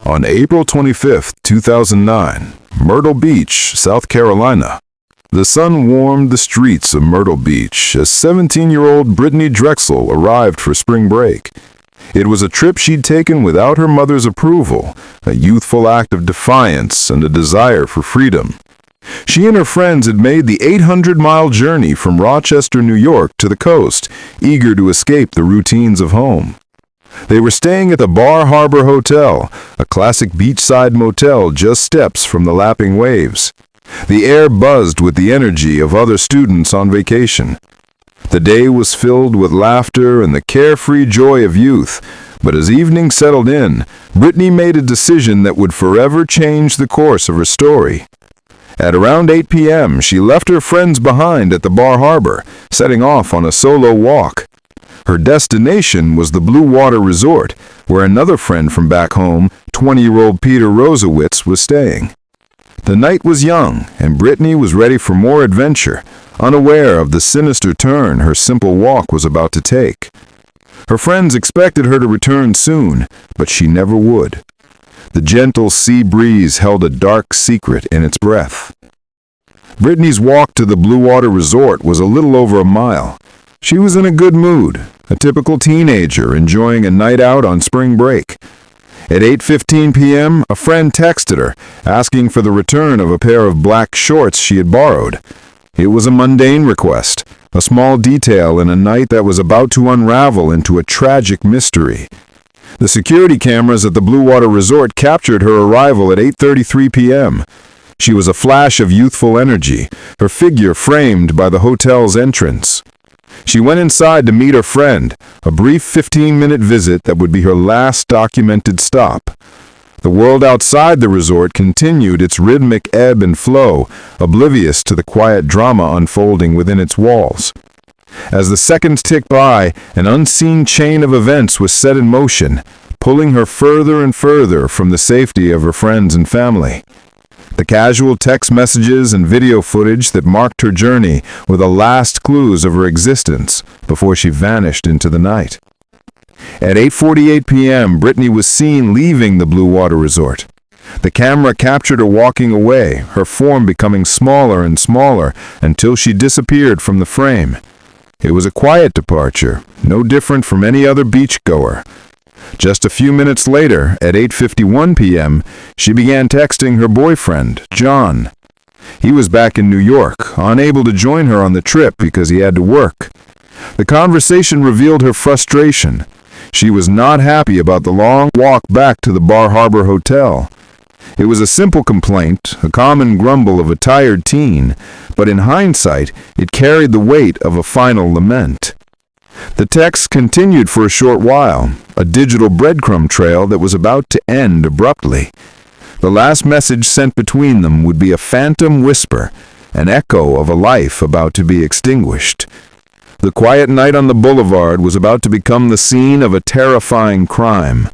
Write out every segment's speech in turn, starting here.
On April 25, 2009, Myrtle Beach, South Carolina. The sun warmed the streets of Myrtle Beach as 17-year-old Britney Drexel arrived for spring break. It was a trip she'd taken without her mother's approval, a youthful act of defiance and a desire for freedom. She and her friends had made the 800-mile journey from Rochester, New York to the coast, eager to escape the routines of home. They were staying at the Bar Harbor Hotel, a classic beachside motel just steps from the lapping waves. The air buzzed with the energy of other students on vacation. The day was filled with laughter and the carefree joy of youth, but as evening settled in, Britney made a decision that would forever change the course of her story. At around 8 p.m., she left her friends behind at the Bar Harbor, setting off on a solo walk. Her destination was the Blue Water Resort, where another friend from back home, 20-year-old Peter Rosowitz, was staying. The night was young, and Britney was ready for more adventure, unaware of the sinister turn her simple walk was about to take. Her friends expected her to return soon, but she never would. The gentle sea breeze held a dark secret in its breath. Britney's walk to the Blue Water Resort was a little over a mile. She was in a good mood, a typical teenager enjoying a night out on spring break. At 8:15 p.m., a friend texted her, asking for the return of a pair of black shorts she had borrowed. It was a mundane request, a small detail in a night that was about to unravel into a tragic mystery. The security cameras at the Blue Water Resort captured her arrival at 8:33 p.m. She was a flash of youthful energy, her figure framed by the hotel's entrance. She went inside to meet her friend, a brief 15-minute visit that would be her last documented stop. The world outside the resort continued its rhythmic ebb and flow, oblivious to the quiet drama unfolding within its walls. As the seconds ticked by, an unseen chain of events was set in motion, pulling her further and further from the safety of her friends and family. The casual text messages and video footage that marked her journey were the last clues of her existence before she vanished into the night. At 8:48 p.m., Britney was seen leaving the Blue Water Resort. The camera captured her walking away, her form becoming smaller and smaller until she disappeared from the frame. It was a quiet departure, no different from any other beachgoer. Just a few minutes later, at 8:51 p.m., she began texting her boyfriend, John. He was back in New York, unable to join her on the trip because he had to work. The conversation revealed her frustration. She was not happy about the long walk back to the Bar Harbor Hotel. It was a simple complaint, a common grumble of a tired teen, but in hindsight, it carried the weight of a final lament. The text continued for a short while, a digital breadcrumb trail that was about to end abruptly. The last message sent between them would be a phantom whisper, an echo of a life about to be extinguished. The quiet night on the boulevard was about to become the scene of a terrifying crime.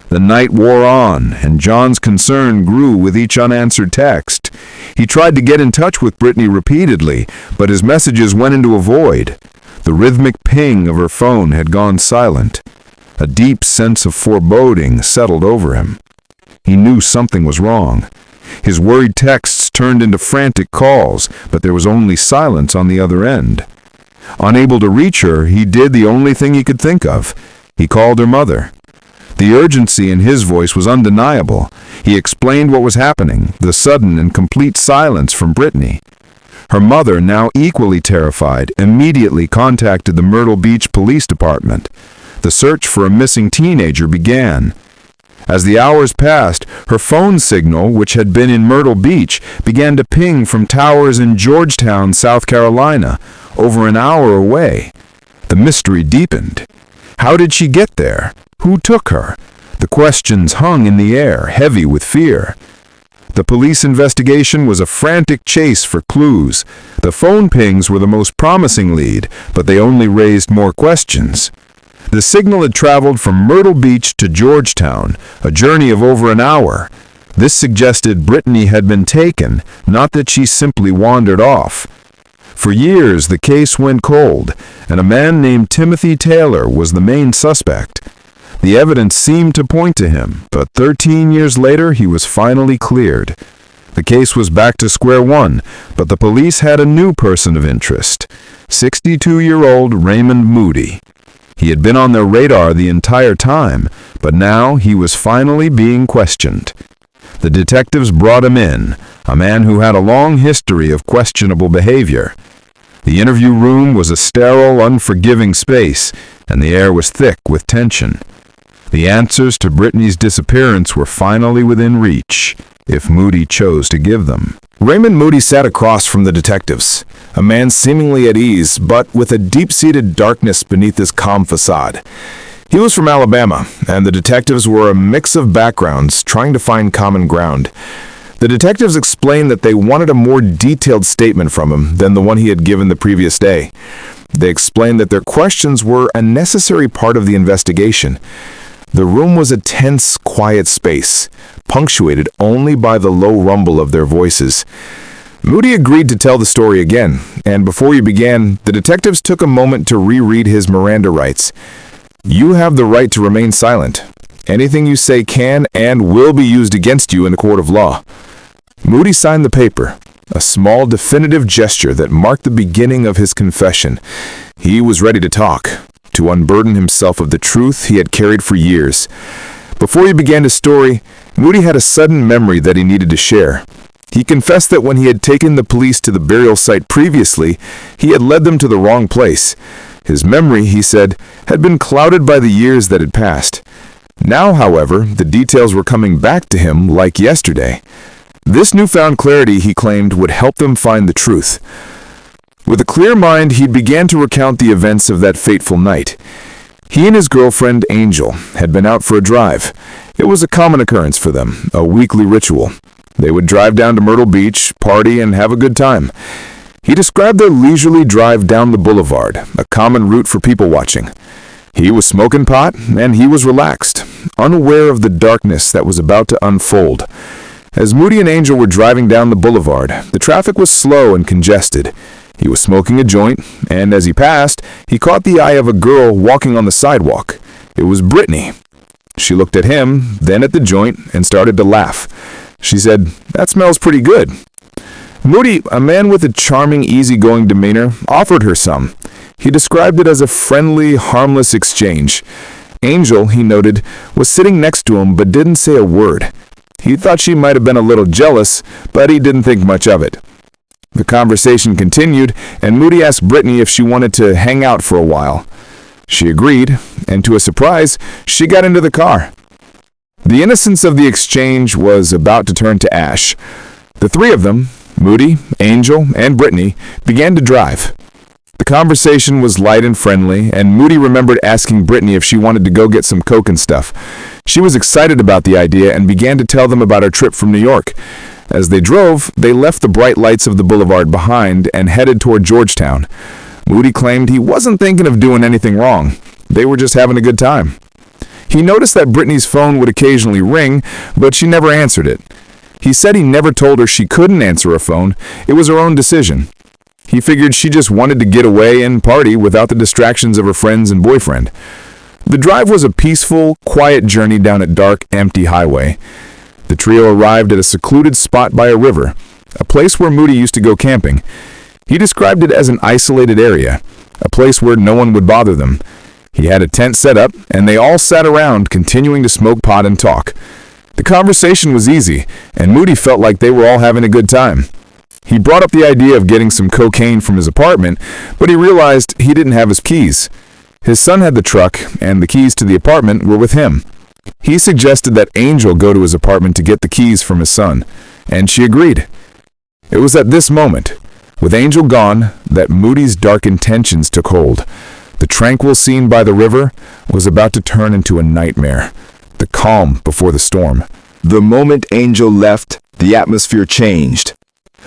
The night wore on, and John's concern grew with each unanswered text. He tried to get in touch with Britney repeatedly, but his messages went into a void. The rhythmic ping of her phone had gone silent. A deep sense of foreboding settled over him. He knew something was wrong. His worried texts turned into frantic calls, but there was only silence on the other end. Unable to reach her, he did the only thing he could think of. He called her mother. The urgency in his voice was undeniable. He explained what was happening, the sudden and complete silence from Britney. Her mother, now equally terrified, immediately contacted the Myrtle Beach Police Department. The search for a missing teenager began. As the hours passed, her phone signal, which had been in Myrtle Beach, began to ping from towers in Georgetown, South Carolina, over an hour away. The mystery deepened. How did she get there? Who took her? The questions hung in the air, heavy with fear. The police investigation was a frantic chase for clues. The phone pings were the most promising lead, but they only raised more questions. The signal had traveled from Myrtle Beach to Georgetown, a journey of over an hour. This suggested Britney had been taken, not that she simply wandered off. For years, the case went cold, and a man named Timothy Taylor was the main suspect. The evidence seemed to point to him, but 13 years later he was finally cleared. The case was back to square one, but the police had a new person of interest, 62-year-old Raymond Moody. He had been on their radar the entire time, but now he was finally being questioned. The detectives brought him in, a man who had a long history of questionable behavior. The interview room was a sterile, unforgiving space, and the air was thick with tension. The answers to Britney's disappearance were finally within reach, if Moody chose to give them. Raymond Moody sat across from the detectives, a man seemingly at ease, but with a deep-seated darkness beneath his calm facade. He was from Alabama, and the detectives were a mix of backgrounds trying to find common ground. The detectives explained that they wanted a more detailed statement from him than the one he had given the previous day. They explained that their questions were a necessary part of the investigation. The room was a tense, quiet space, punctuated only by the low rumble of their voices. Moody agreed to tell the story again, and before he began, the detectives took a moment to reread his Miranda rights. You have the right to remain silent. Anything you say can and will be used against you in a court of law. Moody signed the paper, a small definitive gesture that marked the beginning of his confession. He was ready to talk, to unburden himself of the truth he had carried for years. Before he began his story, Moody had a sudden memory that he needed to share. He confessed that when he had taken the police to the burial site previously, he had led them to the wrong place. His memory, he said, had been clouded by the years that had passed. Now, however, the details were coming back to him like yesterday. This newfound clarity, he claimed, would help them find the truth. With a clear mind, he began to recount the events of that fateful night. He and his girlfriend, Angel, had been out for a drive. It was a common occurrence for them, a weekly ritual. They would drive down to Myrtle Beach, party, and have a good time. He described their leisurely drive down the boulevard, a common route for people watching. He was smoking pot, and he was relaxed, unaware of the darkness that was about to unfold. As Moody and Angel were driving down the boulevard, the traffic was slow and congested. He was smoking a joint, and as he passed, he caught the eye of a girl walking on the sidewalk. It was Britney. She looked at him, then at the joint, and started to laugh. She said, "That smells pretty good." Moody, a man with a charming, easygoing demeanor, offered her some. He described it as a friendly, harmless exchange. Angel, he noted, was sitting next to him but didn't say a word. He thought she might have been a little jealous, but he didn't think much of it. The conversation continued, and Moody asked Britney if she wanted to hang out for a while. She agreed, and to his surprise, she got into the car. The innocence of the exchange was about to turn to ash. The three of them, Moody, Angel, and Britney, began to drive. The conversation was light and friendly, and Moody remembered asking Britney if she wanted to go get some Coke and stuff. She was excited about the idea and began to tell them about her trip from New York. As they drove, they left the bright lights of the boulevard behind and headed toward Georgetown. Moody claimed he wasn't thinking of doing anything wrong. They were just having a good time. He noticed that Britney's phone would occasionally ring, but she never answered it. He said he never told her she couldn't answer a phone. It was her own decision. He figured she just wanted to get away and party without the distractions of her friends and boyfriend. The drive was a peaceful, quiet journey down a dark, empty highway. The trio arrived at a secluded spot by a river, a place where Moody used to go camping. He described it as an isolated area, a place where no one would bother them. He had a tent set up, and they all sat around, continuing to smoke pot and talk. The conversation was easy, and Moody felt like they were all having a good time. He brought up the idea of getting some cocaine from his apartment, but he realized he didn't have his keys. His son had the truck, and the keys to the apartment were with him. He suggested that Angel go to his apartment to get the keys from his son, and she agreed. It was at this moment, with Angel gone, that Moody's dark intentions took hold. The tranquil scene by the river was about to turn into a nightmare, the calm before the storm. The moment Angel left, the atmosphere changed.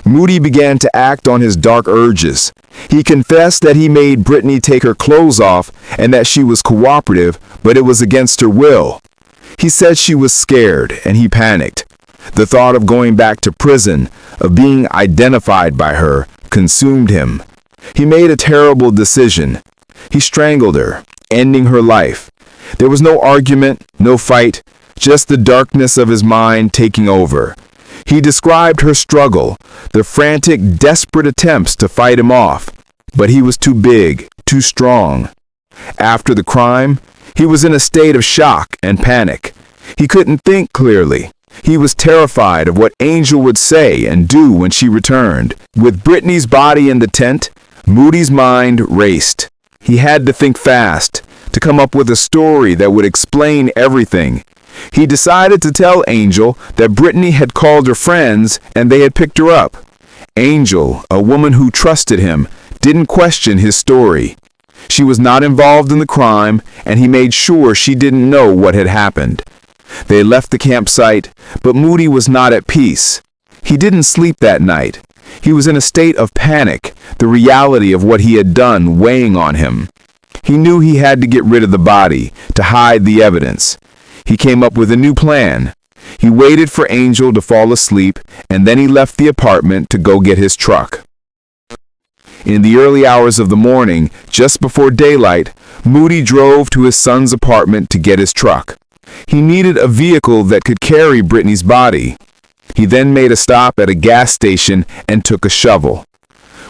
Moody began to act on his dark urges. He confessed that he made Britney take her clothes off and that she was cooperative, but it was against her will. He said she was scared, and he panicked. The thought of going back to prison, of being identified by her, consumed him. He made a terrible decision. He strangled her, ending her life. There was no argument, no fight, just the darkness of his mind taking over. He described her struggle, the frantic, desperate attempts to fight him off, but he was too big, too strong. After the crime, he was in a state of shock and panic. He couldn't think clearly. He was terrified of what Angel would say and do when she returned. With Britney's body in the tent, Moody's mind raced. He had to think fast, to come up with a story that would explain everything. He decided to tell Angel that Britney had called her friends and they had picked her up. Angel, a woman who trusted him, didn't question his story. She was not involved in the crime, and he made sure she didn't know what had happened. They left the campsite, but Moody was not at peace. He didn't sleep that night. He was in a state of panic, the reality of what he had done weighing on him. He knew he had to get rid of the body, to hide the evidence. He came up with a new plan. He waited for Angel to fall asleep, and then he left the apartment to go get his truck. In the early hours of the morning, just before daylight, Moody drove to his son's apartment to get his truck. He needed a vehicle that could carry Britney's body. He then made a stop at a gas station and took a shovel.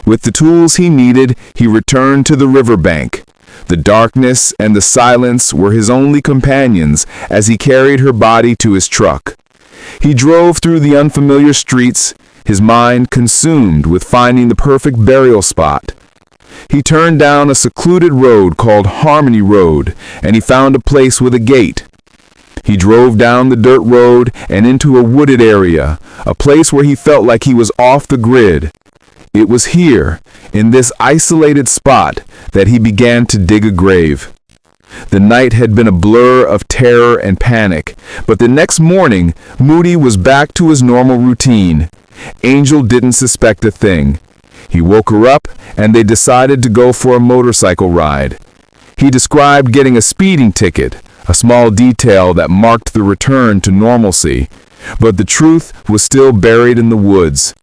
With the tools he needed, he returned to the riverbank. The darkness and the silence were his only companions as he carried her body to his truck. He drove through the unfamiliar streets, his mind consumed with finding the perfect burial spot. He turned down a secluded road called Harmony Road, and he found a place with a gate. He drove down the dirt road and into a wooded area, a place where he felt like he was off the grid. It was here, in this isolated spot, that he began to dig a grave. The night had been a blur of terror and panic, but the next morning, Moody was back to his normal routine. Angel didn't suspect a thing. He woke her up, and they decided to go for a motorcycle ride. He described getting a speeding ticket, a small detail that marked the return to normalcy, but the truth was still buried in the woods.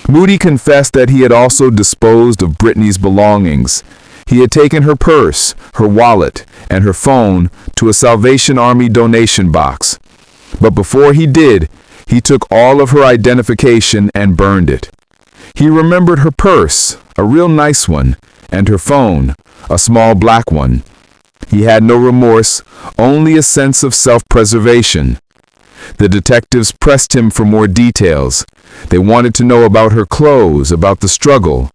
Moody confessed that he had also disposed of Britney's belongings. He had taken her purse, her wallet, and her phone to a Salvation Army donation box. But before he did, he took all of her identification and burned it. He remembered her purse, a real nice one, and her phone, a small black one. He had no remorse, only a sense of self-preservation. The detectives pressed him for more details. They wanted to know about her clothes, about the struggle.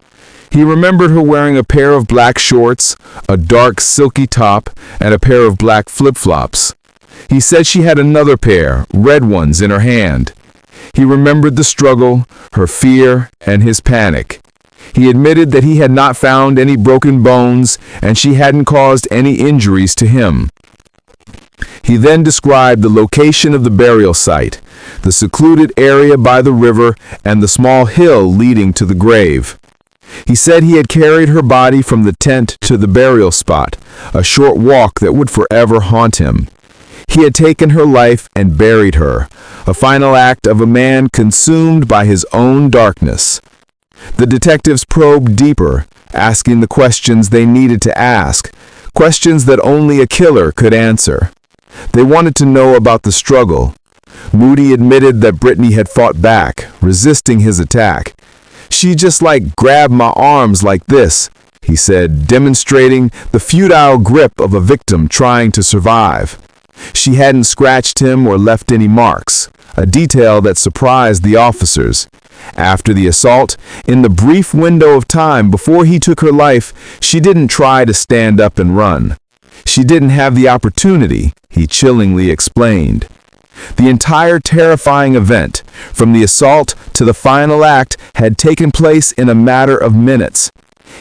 He remembered her wearing a pair of black shorts, a dark silky top, and a pair of black flip-flops. He said she had another pair, red ones, in her hand. He remembered the struggle, her fear, and his panic. He admitted that he had not found any broken bones, and she hadn't caused any injuries to him. He then described the location of the burial site, the secluded area by the river, and the small hill leading to the grave. He said he had carried her body from the tent to the burial spot, a short walk that would forever haunt him. He had taken her life and buried her, a final act of a man consumed by his own darkness. The detectives probed deeper, asking the questions they needed to ask, questions that only a killer could answer. They wanted to know about the struggle. Moody admitted that Britney had fought back, resisting his attack. "She just grabbed my arms like this," he said, demonstrating the futile grip of a victim trying to survive. She hadn't scratched him or left any marks, a detail that surprised the officers. After the assault, in the brief window of time before he took her life, she didn't try to stand up and run. She didn't have the opportunity, he chillingly explained. The entire terrifying event, from the assault to the final act, had taken place in a matter of minutes.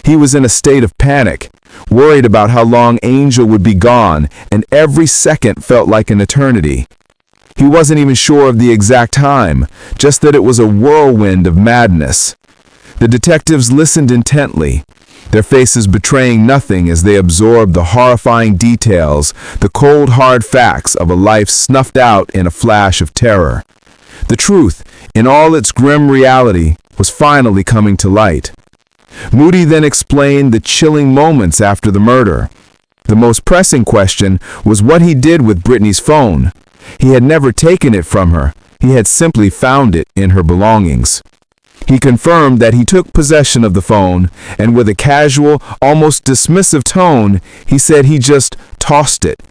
He was in a state of panic, worried about how long Angel would be gone, and every second felt like an eternity. He wasn't even sure of the exact time, just that it was a whirlwind of madness. The detectives listened intently, their faces betraying nothing as they absorbed the horrifying details, the cold hard facts of a life snuffed out in a flash of terror. The truth, in all its grim reality, was finally coming to light. Moody then explained the chilling moments after the murder. The most pressing question was what he did with Britney's phone. He had never taken it from her. He had simply found it in her belongings. He confirmed that he took possession of the phone, and with a casual, almost dismissive tone, he said he just tossed it.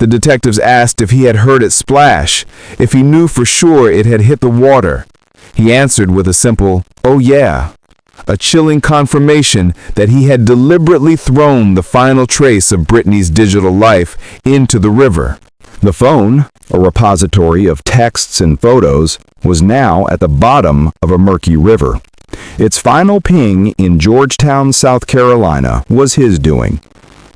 The detectives asked if he had heard it splash, if he knew for sure it had hit the water. He answered with a simple, "Oh yeah," a chilling confirmation that he had deliberately thrown the final trace of Britney's digital life into the river. The phone, a repository of texts and photos, was now at the bottom of a murky river. Its final ping in Georgetown, South Carolina, was his doing.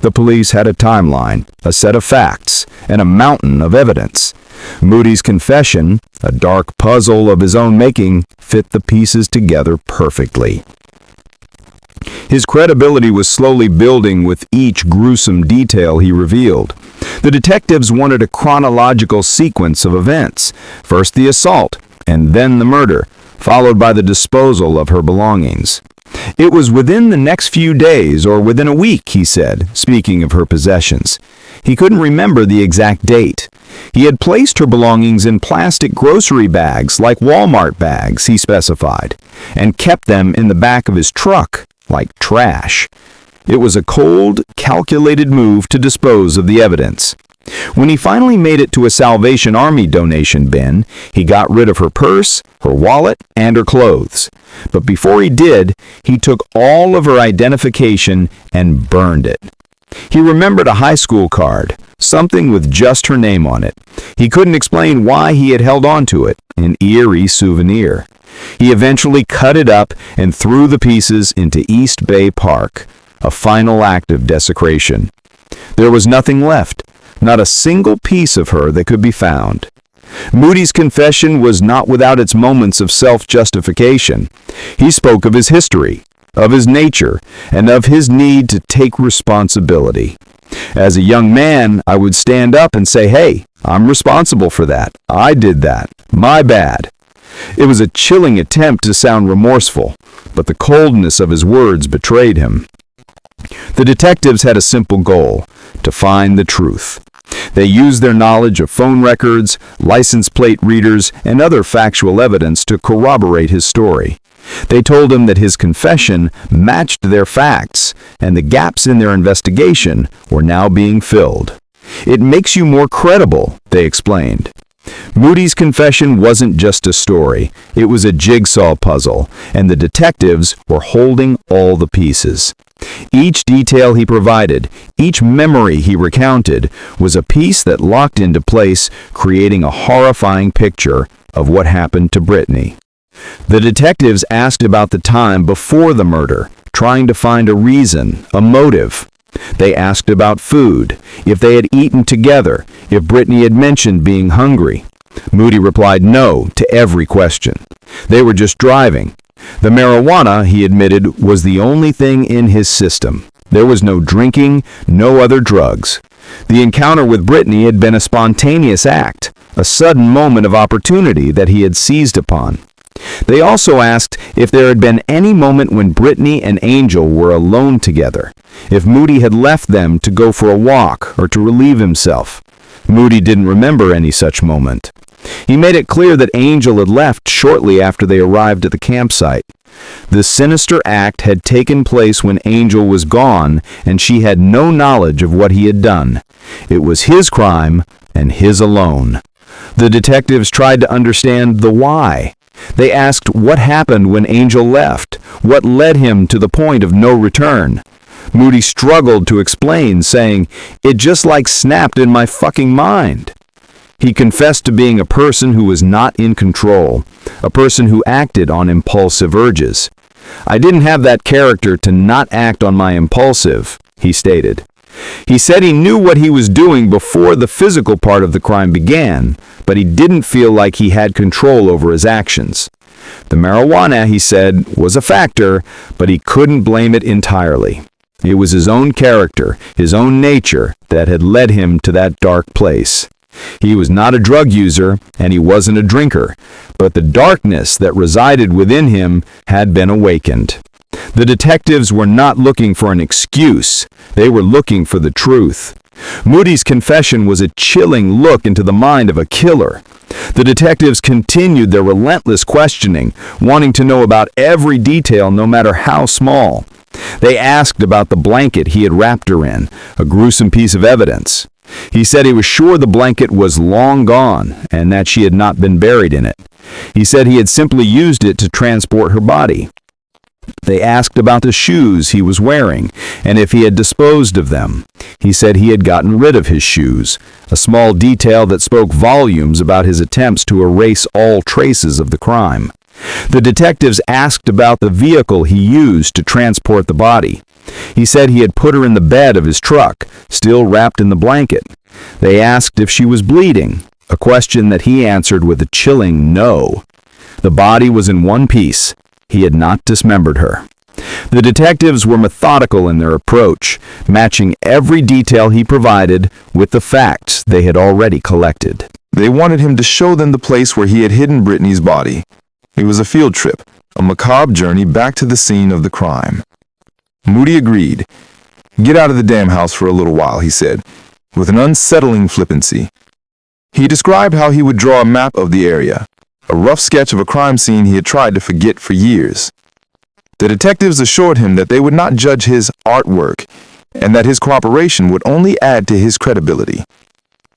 The police had a timeline, a set of facts, and a mountain of evidence. Moody's confession, a dark puzzle of his own making, fit the pieces together perfectly. His credibility was slowly building with each gruesome detail he revealed. The detectives wanted a chronological sequence of events. First the assault, and then the murder, followed by the disposal of her belongings. It was within the next few days or within a week, he said, speaking of her possessions. He couldn't remember the exact date. He had placed her belongings in plastic grocery bags, like Walmart bags, he specified, and kept them in the back of his truck, like trash. It was a cold, calculated move to dispose of the evidence. When he finally made it to a Salvation Army donation bin, he got rid of her purse, her wallet, and her clothes. But before he did, he took all of her identification and burned it. He remembered a high school card, something with just her name on it. He couldn't explain why he had held on to it, an eerie souvenir. He eventually cut it up and threw the pieces into East Bay Park, a final act of desecration. There was nothing left, not a single piece of her that could be found. Moody's confession was not without its moments of self-justification. He spoke of his history, of his nature, and of his need to take responsibility. As a young man, I would stand up and say, "Hey, I'm responsible for that. I did that. My bad." It was a chilling attempt to sound remorseful, but the coldness of his words betrayed him. The detectives had a simple goal: to find the truth. They used their knowledge of phone records, license plate readers, and other factual evidence to corroborate his story. They told him that his confession matched their facts, and the gaps in their investigation were now being filled. "It makes you more credible," they explained. Moody's confession wasn't just a story, it was a jigsaw puzzle, and the detectives were holding all the pieces. Each detail he provided, each memory he recounted, was a piece that locked into place, creating a horrifying picture of what happened to Britney. The detectives asked about the time before the murder, trying to find a reason, a motive. They asked about food, if they had eaten together, if Britney had mentioned being hungry. Moody replied no to every question. They were just driving. The marijuana, he admitted, was the only thing in his system. There was no drinking, no other drugs. The encounter with Britney had been a spontaneous act, a sudden moment of opportunity that he had seized upon. They also asked if there had been any moment when Britney and Angel were alone together, if Moody had left them to go for a walk or to relieve himself. Moody didn't remember any such moment. He made it clear that Angel had left shortly after they arrived at the campsite. The sinister act had taken place when Angel was gone, and she had no knowledge of what he had done. It was his crime, and his alone. The detectives tried to understand the why. They asked what happened when Angel left, what led him to the point of no return. Moody struggled to explain, saying, "It just like snapped in my fucking mind." He confessed to being a person who was not in control, a person who acted on impulsive urges. "I didn't have that character to not act on my impulsive," he stated. He said he knew what he was doing before the physical part of the crime began, but he didn't feel like he had control over his actions. The marijuana, he said, was a factor, but he couldn't blame it entirely. It was his own character, his own nature, that had led him to that dark place. He was not a drug user, and he wasn't a drinker, but the darkness that resided within him had been awakened. The detectives were not looking for an excuse. They were looking for the truth. Moody's confession was a chilling look into the mind of a killer. The detectives continued their relentless questioning, wanting to know about every detail, no matter how small. They asked about the blanket he had wrapped her in, a gruesome piece of evidence. He said he was sure the blanket was long gone and that she had not been buried in it. He said he had simply used it to transport her body. They asked about the shoes he was wearing and if he had disposed of them. He said he had gotten rid of his shoes, a small detail that spoke volumes about his attempts to erase all traces of the crime. The detectives asked about the vehicle he used to transport the body. He said he had put her in the bed of his truck, still wrapped in the blanket. They asked if she was bleeding, a question that he answered with a chilling no. The body was in one piece. He had not dismembered her. The detectives were methodical in their approach, matching every detail he provided with the facts they had already collected. They wanted him to show them the place where he had hidden Britney's body. It was a field trip, a macabre journey back to the scene of the crime. Moody agreed. "Get out of the damn house for a little while," he said, with an unsettling flippancy. He described how he would draw a map of the area, a rough sketch of a crime scene he had tried to forget for years. The detectives assured him that they would not judge his artwork and that his cooperation would only add to his credibility.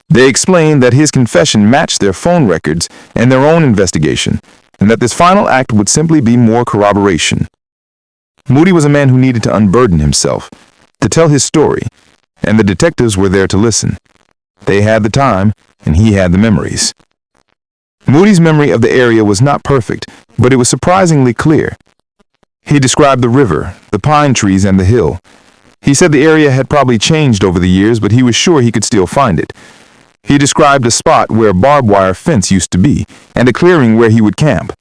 They explained that his confession matched their phone records and their own investigation, and that this final act would simply be more corroboration. Moody was a man who needed to unburden himself, to tell his story, and the detectives were there to listen. They had the time, and he had the memories. Moody's memory of the area was not perfect, but it was surprisingly clear. He described the river, the pine trees, and the hill. He said the area had probably changed over the years, but he was sure he could still find it. He described a spot where a barbed wire fence used to be, and a clearing where he would camp.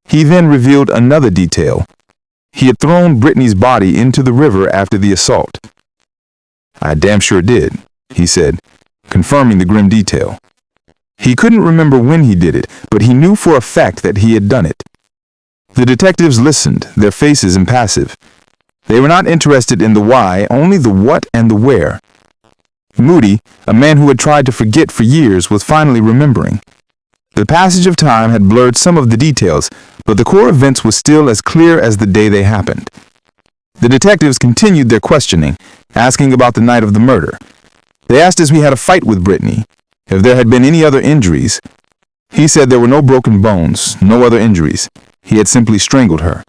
He then revealed another detail. He had thrown Britney's body into the river after the assault. "I damn sure did," he said, confirming the grim detail. He couldn't remember when he did it, but he knew for a fact that he had done it. The detectives listened, their faces impassive. They were not interested in the why, only the what and the where. Moody, a man who had tried to forget for years, was finally remembering. The passage of time had blurred some of the details, but the core events was still as clear as the day they happened. The detectives continued their questioning, asking about the night of the murder. They asked if he had a fight with Britney, if there had been any other injuries. He said there were no broken bones, no other injuries. He had simply strangled her.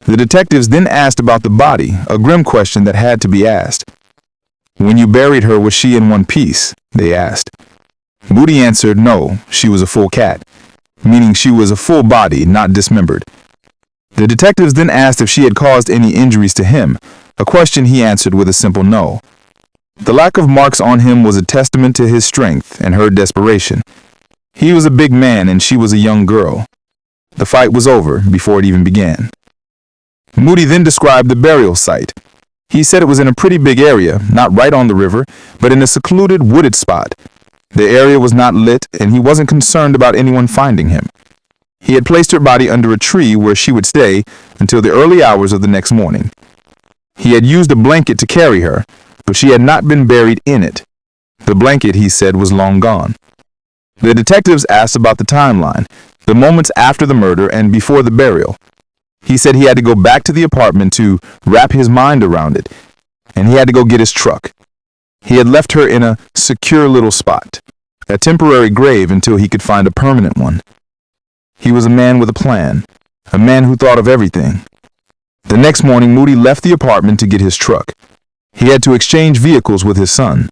The detectives then asked about the body, a grim question that had to be asked. "When you buried her, was she in one piece?" they asked. Moody answered no, she was a full cat, meaning she was a full body, not dismembered. The detectives then asked if she had caused any injuries to him, a question he answered with a simple no. The lack of marks on him was a testament to his strength and her desperation. He was a big man and she was a young girl. The fight was over before it even began. Moody then described the burial site. He said it was in a pretty big area, not right on the river, but in a secluded, wooded spot. The area was not lit, and he wasn't concerned about anyone finding him. He had placed her body under a tree where she would stay until the early hours of the next morning. He had used a blanket to carry her, but she had not been buried in it. The blanket, he said, was long gone. The detectives asked about the timeline, the moments after the murder and before the burial. He said he had to go back to the apartment to wrap his mind around it, and he had to go get his truck. He had left her in a secure little spot, a temporary grave until he could find a permanent one. He was a man with a plan, a man who thought of everything. The next morning, Moody left the apartment to get his truck. He had to exchange vehicles with his son.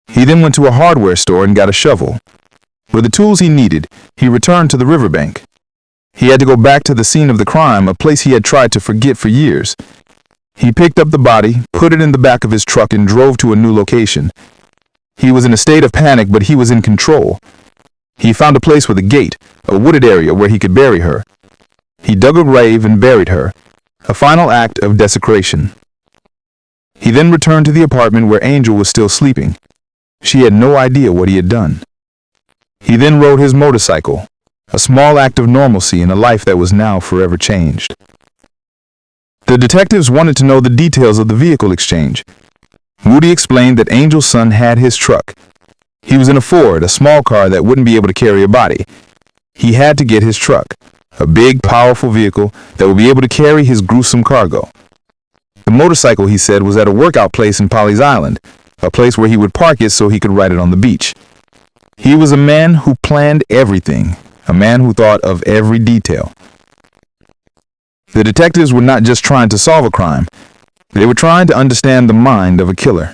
He then went to a hardware store and got a shovel. With the tools he needed, he returned to the riverbank. He had to go back to the scene of the crime, a place he had tried to forget for years. He picked up the body, put it in the back of his truck, and drove to a new location. He was in a state of panic, but he was in control. He found a place with a gate, a wooded area where he could bury her. He dug a grave and buried her, a final act of desecration. He then returned to the apartment where Angel was still sleeping. She had no idea what he had done. He then rode his motorcycle, a small act of normalcy in a life that was now forever changed. The detectives wanted to know the details of the vehicle exchange. Moody explained that Angel's son had his truck. He was in a Ford, a small car that wouldn't be able to carry a body. He had to get his truck, a big, powerful vehicle that would be able to carry his gruesome cargo. The motorcycle, he said, was at a workout place in Polly's Island, a place where he would park it so he could ride it on the beach. He was a man who planned everything, a man who thought of every detail. The detectives were not just trying to solve a crime. They were trying to understand the mind of a killer.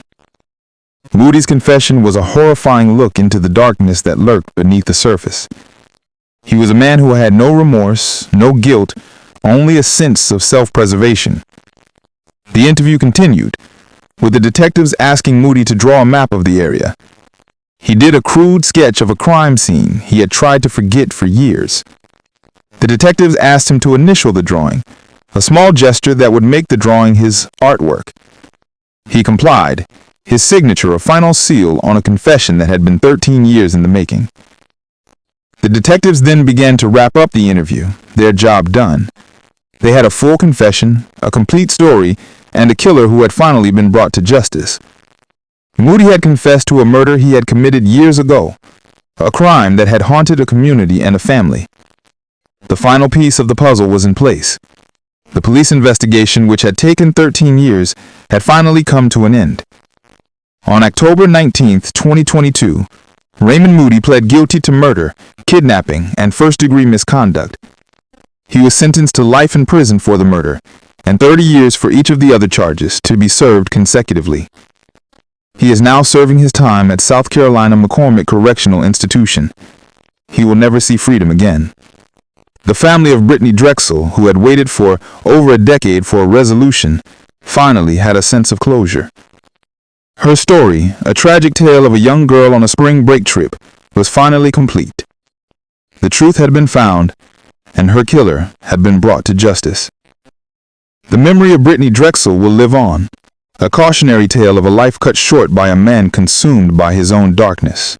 Moody's confession was a horrifying look into the darkness that lurked beneath the surface. He was a man who had no remorse, no guilt, only a sense of self-preservation. The interview continued, with the detectives asking Moody to draw a map of the area. He did a crude sketch of a crime scene he had tried to forget for years. The detectives asked him to initial the drawing, a small gesture that would make the drawing his artwork. He complied, his signature a final seal on a confession that had been 13 years in the making. The detectives then began to wrap up the interview, their job done. They had a full confession, a complete story, and a killer who had finally been brought to justice. Moody had confessed to a murder he had committed years ago, a crime that had haunted a community and a family. The final piece of the puzzle was in place. The police investigation, which had taken 13 years, had finally come to an end. On October 19, 2022, Raymond Moody pled guilty to murder, kidnapping, and first-degree misconduct. He was sentenced to life in prison for the murder, and 30 years for each of the other charges to be served consecutively. He is now serving his time at South Carolina McCormick Correctional Institution. He will never see freedom again. The family of Britney Drexel, who had waited for over a decade for a resolution, finally had a sense of closure. Her story, a tragic tale of a young girl on a spring break trip, was finally complete. The truth had been found, and her killer had been brought to justice. The memory of Britney Drexel will live on, a cautionary tale of a life cut short by a man consumed by his own darkness.